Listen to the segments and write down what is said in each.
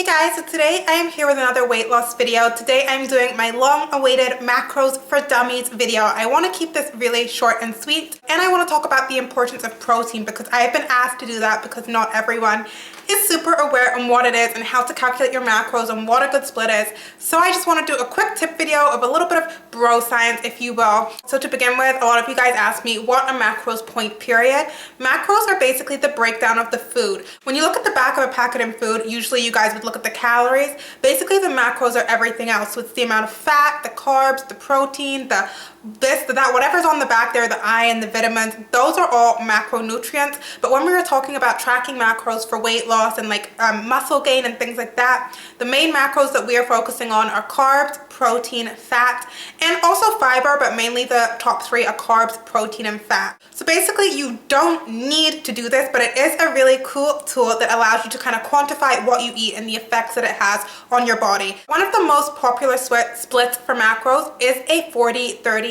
Hey guys, so today I am here with another weight loss video. Today I'm doing my long-awaited macros for dummies video. I want to keep this really short and sweet, and I want to talk about the importance of protein because I have been asked to do that because not everyone is super aware on what it is and how to calculate your macros and what a good split is. So I just want to do a quick tip video of a little bit of bro science, if you will. So to begin with, a lot of you guys ask me what a macros point period. Macros are basically the breakdown of the food. When you look at the back of a packet in food, usually you guys would look at the calories. Basically the macros are everything else. So it's the amount of fat, the carbs, the protein, the this, the that, whatever's on the back there, the iron, the vitamins, those are all macronutrients. But when we were talking about tracking macros for weight loss and like muscle gain and things like that, the main macros that we are focusing on are carbs, protein, fat, and also fiber, but mainly the top three are carbs, protein, and fat. So basically you don't need to do this, but it is a really cool tool that allows you to kind of quantify what you eat and the effects that it has on your body. One of the most popular splits for macros is a 40-30-30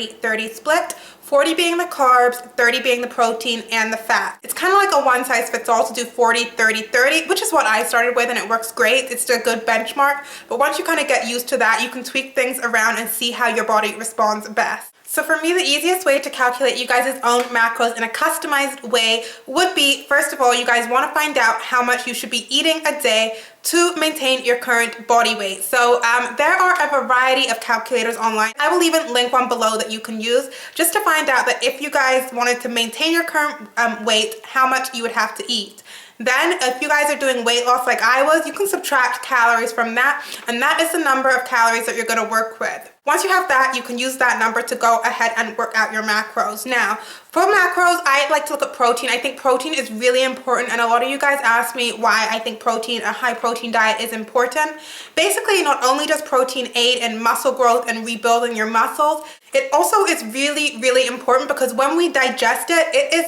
split. 40 being the carbs, 30 being the protein and the fat. It's kind of like a one size fits all to do 40-30-30, which is what I started with, and it works great. It's a good benchmark, but once you kind of get used to that, you can tweak things around and see how your body responds best. So for me, the easiest way to calculate you guys' own macros in a customized way would be, first of all, you guys want to find out how much you should be eating a day to maintain your current body weight. So there are a variety of calculators online. I will even link one below that you can use just to find out that if you guys wanted to maintain your current weight, how much you would have to eat. Then if you guys are doing weight loss like I was, you can subtract calories from that, and that is the number of calories that you're going to work with. Once you have that, you can use that number to go ahead and work out your macros. Now, for macros, I like to look at protein. I think protein is really important, and a lot of you guys ask me why I think protein, a high protein diet is important. Basically, not only does protein aid in muscle growth and rebuilding your muscles, it also is really, really important because when we digest it, it is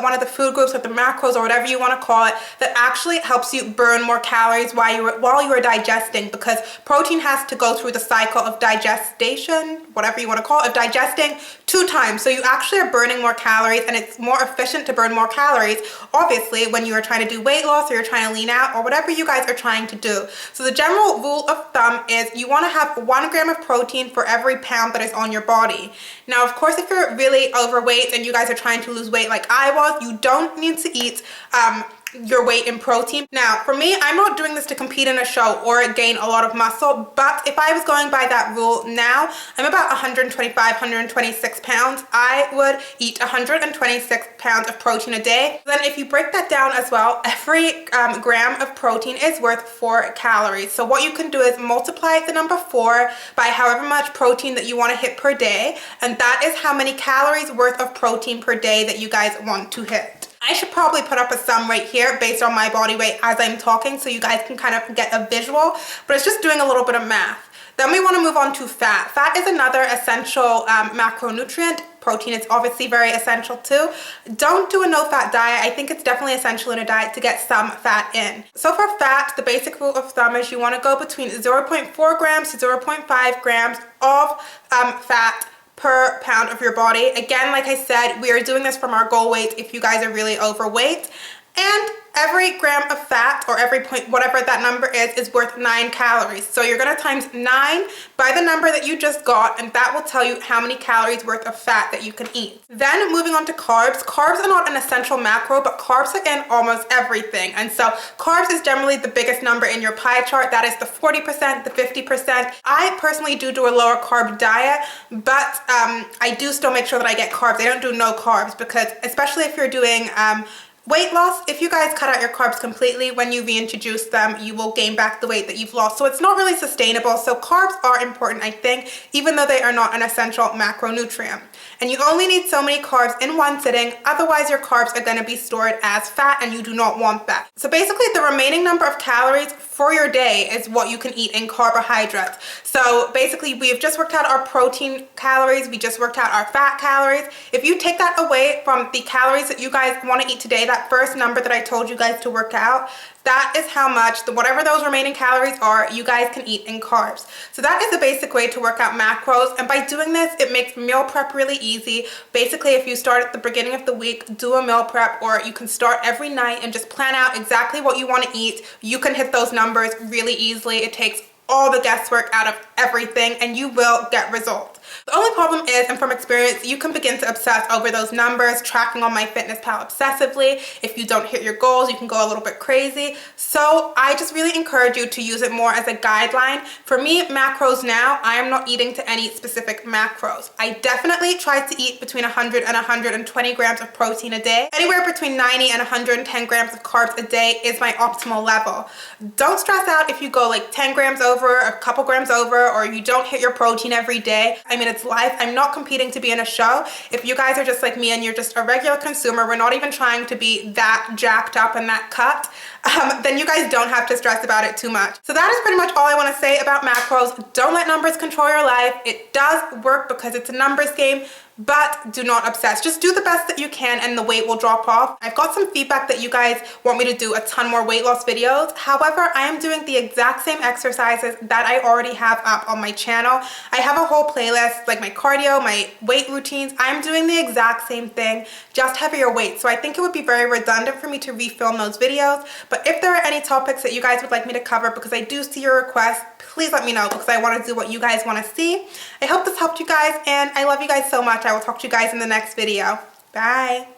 one of the food groups or the macros or whatever you want to call it that actually helps you burn more calories while you are digesting, because protein has to go through the cycle of digestion, whatever you want to call it, of digesting 2 times. So you actually are burning more calories, and it's more efficient to burn more calories, obviously, when you are trying to do weight loss or you're trying to lean out or whatever you guys are trying to do. So the general rule of thumb is you want to have 1 gram of protein for every pound that is on your body. Now, of course, if you're really overweight and you guys are trying to lose weight like I was, you don't need to eat your weight in protein. Now, for me, I'm not doing this to compete in a show or gain a lot of muscle, but if I was going by that rule now, I'm about 125, 126 pounds. I would eat 126 pounds of protein a day. Then if you break that down as well, every gram of protein is worth 4 calories. So what you can do is multiply the number 4 by however much protein that you want to hit per day, and that is how many calories worth of protein per day that you guys want to hit. I should probably put up a sum right here based on my body weight as I'm talking so you guys can kind of get a visual, but it's just doing a little bit of math. Then we want to move on to fat. Fat is another essential macronutrient. Protein is obviously very essential too. Don't do a no-fat diet. I think it's definitely essential in a diet to get some fat in. So for fat, the basic rule of thumb is you want to go between 0.4 grams to 0.5 grams of fat per pound of your body. Again, like I said, we are doing this from our goal weight if you guys are really overweight. And every gram of fat, or every point, whatever that number is worth 9 calories. So you're going to times 9 by the number that you just got, and that will tell you how many calories worth of fat that you can eat. Then moving on to carbs. Carbs are not an essential macro, but carbs are in almost everything. And so carbs is generally the biggest number in your pie chart. That is the 40%, the 50%. I personally do a lower carb diet, but I do still make sure that I get carbs. I don't do no carbs because, especially if you're doing weight loss, if you guys cut out your carbs completely, when you reintroduce them, you will gain back the weight that you've lost. So it's not really sustainable. So carbs are important, I think, even though they are not an essential macronutrient. And you only need so many carbs in one sitting, otherwise your carbs are going to be stored as fat, and you do not want that. So basically the remaining number of calories for your day is what you can eat in carbohydrates. So basically we've just worked out our protein calories, we just worked out our fat calories. If you take that away from the calories that you guys want to eat today, that first number that I told you guys to work out, that is how much, whatever those remaining calories are, you guys can eat in carbs. So that is the basic way to work out macros, and by doing this, it makes meal prep really easy. Basically, if you start at the beginning of the week, do a meal prep, or you can start every night and just plan out exactly what you want to eat. You can hit those numbers really easily. It takes all the guesswork out of everything and you will get results. The only problem is, and from experience, you can begin to obsess over those numbers, tracking on MyFitnessPal obsessively. If you don't hit your goals, you can go a little bit crazy. So I just really encourage you to use it more as a guideline. For me, macros now, I am not eating to any specific macros. I definitely try to eat between 100 and 120 grams of protein a day. Anywhere between 90 and 110 grams of carbs a day is my optimal level. Don't stress out if you go like 10 grams over, a couple grams over, or you don't hit your protein every day. I mean, it's life. I'm not competing to be in a show. If you guys are just like me and you're just a regular consumer, we're not even trying to be that jacked up and that cut, then you guys don't have to stress about it too much. So that is pretty much all I want to say about macros. Don't let numbers control your life. It does work because it's a numbers game, but do not obsess. Just do the best that you can and the weight will drop off. I've got some feedback that you guys want me to do a ton more weight loss videos. However, I am doing the exact same exercises that I already have up on my channel. I have a whole playlist, like my cardio, my weight routines. I'm doing the exact same thing, just heavier weight. So I think it would be very redundant for me to refilm those videos. But if there are any topics that you guys would like me to cover, because I do see your requests, please let me know because I want to do what you guys want to see. I hope this helped you guys and I love you guys so much. I will talk to you guys in the next video. Bye.